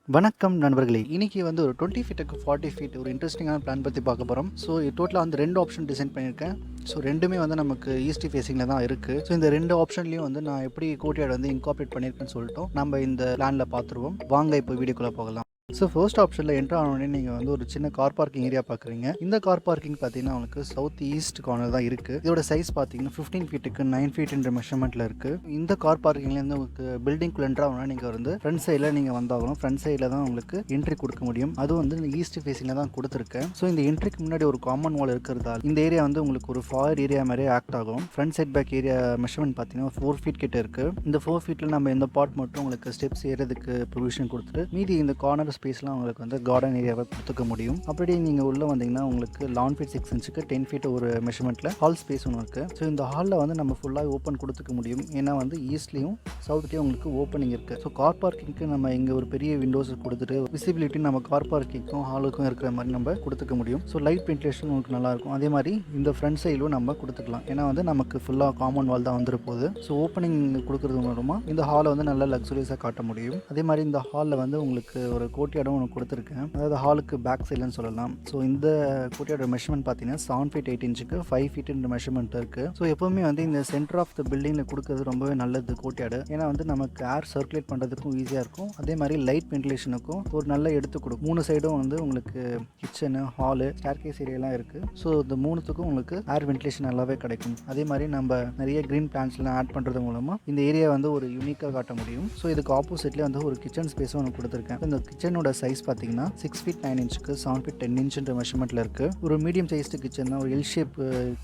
வணக்கம் நண்பர்களே. இன்னைக்கு வந்து ஒரு 20 ஃபீட்டுக்கு 40 ஃபீட் ஒரு இன்ட்ரெஸ்டிங்கான பிளான் பற்றி பார்க்க போகிறோம். ஸோ டோட்டலாக வந்து 2 ஆப்ஷன் டிசைன் பண்ணியிருக்கேன். ஸோ ரெண்டுமே வந்து நமக்கு ஈஸ்ட் ஃபேஸிங்கில் தான் இருக்குது. ஸோ இந்த 2 ஆப்ஷன்லையும் வந்து நான் எப்படி கோர்ட்யார்ட் வந்து இன்கார்பரேட் பண்ணியிருக்கேன்னு சொல்லிட்டு நம்ம இந்த பிளானில் பார்த்துருவோம். வாங்க இப்போ வீடியோக்குள்ளே போகலாம். ஸோ ஃபர்ஸ்ட் ஆப்ஷனில் என்ட்ரு ஆனோடனே நீங்கள் வந்து ஒரு சின்ன கார் பார்க்கிங் ஏரியா பார்க்குறீங்க. இந்த கார் பார்க்கிங் பார்த்தீங்கன்னா உங்களுக்கு சவுத் ஈஸ்ட் கார்னர் தான் இருக்குது. இதோட சைஸ் பார்த்தீங்கன்னா 15 ஃபீட்டுக்கு 9 ஃபீட்ன்ற மெஷர்மெண்ட்டில் இருக்குது. இந்த கார் பார்க்கிங்லேருந்து உங்களுக்கு பில்டிங்குள்ளே என்ட்ரு ஆகணும்னா நீங்கள் வந்து ஃப்ரண்ட் சைடில் நீங்கள் வந்தாகணும். ஃப்ரண்ட் சைடில் தான் உங்களுக்கு என்ட்ரி கொடுக்க முடியும். அதுவும் வந்து ஈஸ்ட் ஃபேஸிங்கில் தான் கொடுத்துருக்கேன். ஸோ இந்த என்ட்ரிக்கு முன்னாடி ஒரு காமன் வால் இருக்கிறதால இந்த ஏரியா வந்து உங்களுக்கு ஒரு ஃபாயர் ஏரியா மாதிரி ஆக்ட் ஆகும். Front side back area measurement பார்த்தீங்கன்னா 4 ஃபீட் கிட்ட இருக்குது. இந்த 4 ஃபீட்டில் நம்ம இந்த பார்ட் மட்டும் உங்களுக்கு ஸ்டெப்ஸ் ஏறதுக்கு ப்ரொவிஷன் கொடுத்துட்டு மீதி இந்த கார்னர் ஸ்பேஸ்லாம் உங்களுக்கு வந்து கார்டன் ஏரியாவை கொடுத்துக்க முடியும். அப்படியே நீங்கள் உள்ளே வந்தீங்கன்னா உங்களுக்கு லான் ஃபீட் 6 இன்ச்சுக்கு 10 ஃபீட் ஒரு மெஷர்மெண்ட்டில் ஹால் ஸ்பேஸ் ஒன்று இருக்குது. ஸோ இந்த ஹாலில் வந்து நம்ம ஃபுல்லாக ஓப்பன் கொடுத்துக்க முடியும். ஏன்னா வந்து ஈஸ்ட்லேயும் சவுத்லேயும் உங்களுக்கு ஓப்பனிங் இருக்குது. ஸோ கார் பார்க்கிங்க்கு நம்ம இங்கே ஒரு பெரிய விண்டோஸ் கொடுத்துட்டு விசிபிலிட்டி நம்ம கார் பார்க்கிங்க்கும் ஹாலுக்கும் இருக்கிற மாதிரி நம்ம கொடுத்துக்க முடியும். ஸோ லைட் வென்டிலேஷன் உங்களுக்கு நல்லாயிருக்கும். அதே மாதிரி இந்த ஃப்ரண்ட் சைடும் நம்ம கொடுத்துக்கலாம். ஏன்னா வந்து நமக்கு ஃபுல்லாக காமன் வால் தான் வந்துட போகுது. ஸோ ஓப்பனிங் கொடுக்குறது மூலமாக இந்த ஹாலை வந்து நல்லா லக்ஸுரியஸாக காட்ட முடியும். அதே மாதிரி இந்த ஹாலில் வந்து உங்களுக்கு ஒரு கோர்ட்யார்டும் ஒன்று கொடுத்துருக்கேன். அதாவது ஹாலுக்கு பேக் சைடுன்னு சொல்லலாம். ஸோ இந்த கோர்ட்யார்டோட மெஷர்மெண்ட் பார்த்தீங்கன்னா 7 ஃபீட் 8 இன்ச்சுக்கு 5 ஃபீட்ன்ற மெஷர்மெண்ட் இருக்குது. ஸோ எப்போவுமே வந்து இந்த சென்டர் ஆஃப் த பில்டிங்கில் கொடுக்குறது ரொம்பவே நல்லது கோர்ட்யார்டு. ஏன்னா வந்து நமக்கு ஏர் சர்க்குலேட் பண்ணுறதுக்கும் ஈஸியாக இருக்கும். அதே மாதிரி லைட் வென்டிலேஷனுக்கும் ஒரு நல்ல எடுத்து கொடுக்கும். 3 சைடும் வந்து உங்களுக்கு கிச்சனு, ஹாலு, ஸ்டேர்கேஸ் ஏரியாலாம் இருக்குது. ஸோ இந்த 3த்துக்கும் உங்களுக்கு ஏர் வென்டிலேஷன் நல்லாவே கிடைக்கும். அதே மாதிரி நம்ம நிறைய க்ரீன் பிளான்ஸ்லாம் ஆட் பண்ணுறது மூலமாக இந்த ஏரியா வந்து ஒரு யூனிக்காக காட்ட முடியும். ஸோ இதுக்கு ஆப்போசிட்லேயே வந்து ஒரு கிச்சன் ஸ்பேஸும் ஒன்று கொடுத்துருக்கேன். இந்த கிச்சனோட சைஸ் பார்த்தீங்கன்னா 6 ஃபீட் 9 இன்ச்சுக்கு 7 ஃபீட் 10 இன்ச்சுன்ற மெஷர்மெண்ட்டில் இருக்குது. ஒரு மீடியம் சைஸ்டு கிச்சன் தான். ஒரு எல் ஷேப்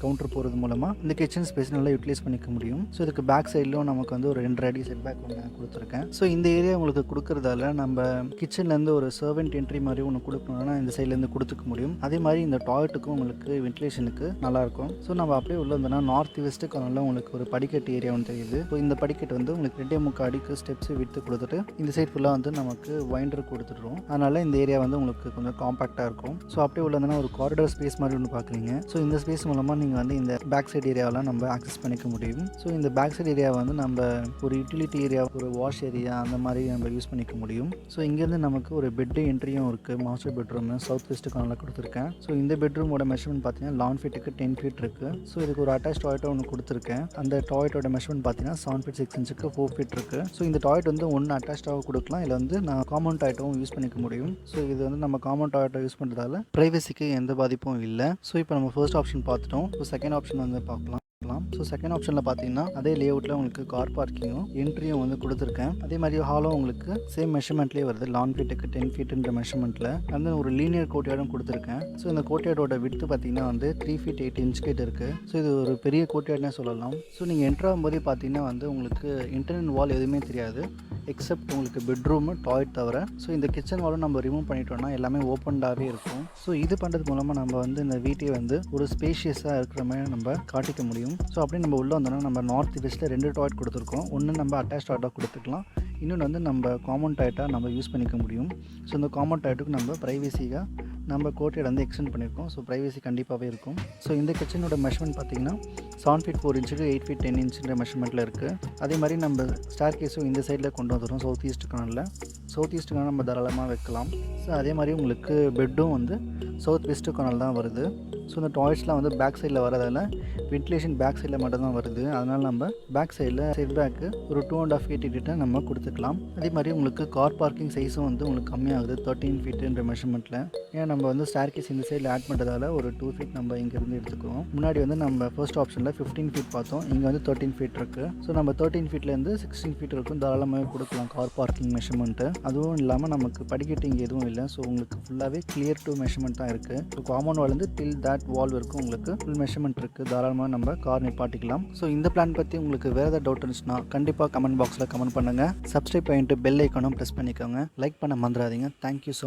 கவுண்டர் போகிறது மூலமாக இந்த கிச்சன் ஸ்பேஸ் நல்லா யூட்டிலைஸ் பண்ணிக்க முடியும். ஸோ இதுக்கு பேக் சைட்லையும் நமக்கு வந்து ஒரு 2 அடி செட் பேக் ஒன்று கொடுத்துருக்கேன். ஸோ இந்த ஏரியா உங்களுக்கு கொடுக்குறதால நம்ம கிச்சன்லேருந்து ஒரு சர்வெண்ட் என்ட்ரி மாதிரி ஒன்று கொடுக்கணும்னா இந்த சைட்லேருந்து கொடுத்துக்க முடியும். அதே மாதிரி இந்த டாய்லெட்டுக்கும் உங்களுக்கு வென்டிலேஷனுக்கு நல்லாயிருக்கும். ஸோ நம்ம அப்படியே உள்ள வந்தோம்னா நார்த் வெஸ்ட்டு கார்னரில் உங்களுக்கு ஒரு படிக்கட்டு ஏரியா ஒன்று தெரியுது. ஸோ இந்த படிக்கட்டு வந்து உங்களுக்கு 2.3 அடிக்கு ஸ்டெப்ஸ் விட்டு கொடுத்துட்டு இந்த சைட் ஃபுல்லாக வந்து நமக்கு வைண்டர் கொடுத்துட்றோம். அதனால் இந்த ஏரியா வந்து உங்களுக்கு கொஞ்சம் காம்பாக்டாக இருக்கும். ஸோ அப்படியே உள்ளதுனா ஒரு காரிடர் ஸ்பேஸ் மாதிரி ஒன்று பார்க்குறீங்க. ஸோ இந்த ஸ்பேஸ் மூலமாக நீங்கள் வந்து இந்த பேக் சைட் ஏரியாவெலாம் நம்ம ஆக்சஸ் பண்ணிக்க முடியும். ஸோ இந்த பேக் சைட் ஏரியாவை வந்து நம்ம ஒரு யூட்டிலிட்டி ஏரியா, ஒரு வாஷ் ஏரியா அந்த மாதிரி நம்ம யூஸ் பண்ணிக்க முடியும். ஸோ இங்கேருந்து நமக்கு ஒரு பெட்டு என்ட்ரியும் இருக்குது. மாஸ்டர் பெட்ரூம் சவுத் வெஸ்ட் கார்னரில் கொடுத்துருக்கேன். ஸோ இந்த பெட்ரூமோட மெஷர்மெண்ட் பார்த்தீங்கன்னா லான் ஃபீட்டுக்கு 10 ஃபீட் இருக்குது. ஸோ இதுக்கு ஒரு அட்டாச் டாய்லெட் ஒன்று கொடுத்துருக்கேன். அந்த டாய்லெட்டோட மெஷர்மெண்ட் பார்த்தீங்கன்னா 7 ஃபீட் 6 இன்ச்சுக்கு 4 ஃபீட் இருக்குது. ஸோ இந்த டாய்லெட் வந்து ஒன்று அட்டாச்சாக கொடுக்கலாம், இல்லை வந்து நான் காமன் டாய்லெட்டும் யூஸ் பண்ணிக்க முடியும். ஸோ இது வந்து நம்ம காமன் டாய்லெட்டை யூஸ் பண்ணுறதால ப்ரைவசிக்கு எந்த பாதிப்பும் இல்லை. ஸோ இப்போ நம்ம ஃபர்ஸ்ட் ஆப்ஷன் பார்த்துட்டோம். ஸோ செகண்ட் ஆப்ஷன் வந்து பார்க்கலாம். ஸோ செகண்ட் ஆப்ஷனில் பார்த்தீங்கன்னா அதே லேஅவுட்டில் உங்களுக்கு கார் பார்க்கிங்கும் என்ட்ரியும் வந்து கொடுத்துருக்கேன். அதே மாதிரி ஹாலும் உங்களுக்கு சேம் மெஷர்மெண்ட்லேயே வருது. லான் ஃபீட்டுக்கு 10 ஃபீட்டுன்ற மெஷர்மெண்ட்டில் வந்து ஒரு லீனியர் கோர்ட்யார்டும் கொடுத்துருக்கேன். ஸோ இந்த கோர்ட்யார்டோட விட்த்து பார்த்தீங்கன்னா வந்து 3 ஃபீட் 8 இன்ச் கிட்ட இருக்குது. ஸோ இது ஒரு பெரிய கோர்ட்யார்ட்னே சொல்லலாம். ஸோ நீங்கள் என்ட்ரு ஆகும்போதே பார்த்தீங்கன்னா வந்து உங்களுக்கு இன்டர்னல் வால் எதுவுமே தெரியாது, எக்ஸப்ட் உங்களுக்கு பெட்ரூமு, டாய்லெட் தவிர. ஸோ இந்த கிச்சன் வாலும் நம்ம ரிமூவ் பண்ணிட்டோம்னா எல்லாமே ஓப்பன்டாகவே இருக்கும். ஸோ இது பண்ணுறது மூலமாக நம்ம வந்து இந்த வீட்டையே வந்து ஒரு ஸ்பேஷியஸாக இருக்கிற மாதிரி நம்ம காட்டிக்க முடியும். ஸோ அப்படியே நம்ம உள்ளே வந்தோம்னா நம்ம நார்த் வெஸ்ட்டில் 2 டாய்லெட் கொடுத்துருக்கோம். ஒன்று நம்ம அட்டாச் டாய்லெட்டாக கொடுத்துக்கலாம், இன்னொன்று வந்து நம்ம காமன் டாய்லெட்டாக நம்ம யூஸ் பண்ணிக்க முடியும். ஸோ இந்த காமன் டாய்லெட்டுக்கு நம்ம ப்ரைவசியாக நம்ம கோர்ட்யார்ட் வந்து எக்ஸ்டெண்ட் பண்ணியிருக்கோம். ஸோ ப்ரைவசி கண்டிப்பாகவே இருக்கும். ஸோ இந்த கிச்சனோட மெஷர்மெண்ட் பார்த்தீங்கன்னா 7 ஃபீட் 4 இன்ச்சுக்கு 8 ஃபீட் 10 இன்ச்சுன்ற மெஷர்மெண்ட்டில் இருக்குது. அதே மாதிரி நம்ம ஸ்டார் கேஸும் இந்த சைடில் கொண்டு வந்துடும். சவுத் ஈஸ்ட் கார்னரில் நம்ம தாராளமாக வைக்கலாம். ஸோ அதே மாதிரி உங்களுக்கு பெட்டும் வந்து சவுத் வெஸ்ட் கார்னர் தான் வருது. ஸோ இந்த டாய்லெட்ஸ்லாம் வந்து பேக் சைடில் வரதால் வென்டிலேஷன் பேக் சைடில் மட்டும் தான் வருது. அதனால் நம்ம பேக் சைடில் செட் பேக்கு ஒரு 2.5 ஃபீட் கிட்ட நம்ம கொடுத்துக்கலாம். அதே மாதிரி உங்களுக்கு கார் பார்க்கிங் சைஸும் வந்து உங்களுக்கு கம்மியாகுது 13 ஃபீட்டுன்ற மெஷர்மெண்ட்டில். ஏன்னா நம்ம வந்து ஸ்டேர்கேஸ் இந்த சைடில் ஆட் பண்ணுறதால ஒரு 2 ஃபீட் நம்ம இங்கேருந்து எடுத்துக்குவோம். முன்னாடி வந்து நம்ம ஃபர்ஸ்ட் ஆப்ஷனில் 15 ஃபீட் பார்த்தோம், இங்கே வந்து 13 ஃபீட் இருக்குது. ஸோ நம்ம 13 ஃபீட்லேருந்து 16 ஃபீட் இருக்கும் தாராளமாக கொடுக்கலாம் கார் பார்க்கிங் மெஷர்மெண்ட்டு. அதுவும் இல்லாமல் நமக்கு படிக்கட்டு இங்கே எதுவும் இல்லை. ஸோ உங்களுக்கு ஃபுல்லாகவே கிளியர் டு மெஷர்மெண்ட் தான் இருக்குது. ஸோ காமன் வால்லேருந்து டில் தட் வால் வரைக்கும் உங்களுக்கு ஃபுல் மெஷர்மெண்ட் இருக்குது. தாராளமாக நம்ம கார் நிப்பாட்டிக்கலாம். ஸோ இந்த பிளான் பற்றி உங்களுக்கு வேறு ஏதாவது டவுட் இருந்துச்சுன்னா கண்டிப்பாக கமெண்ட் பாக்ஸில் கமெண்ட் பண்ணுங்கள். சப்ஸ்கிரைப் பண்ணிட்டு பெல் ஐக்கானும் ப்ரெஸ் பண்ணிக்கோங்க. லைக் பண்ண மறந்துடாதீங்க. Thank you so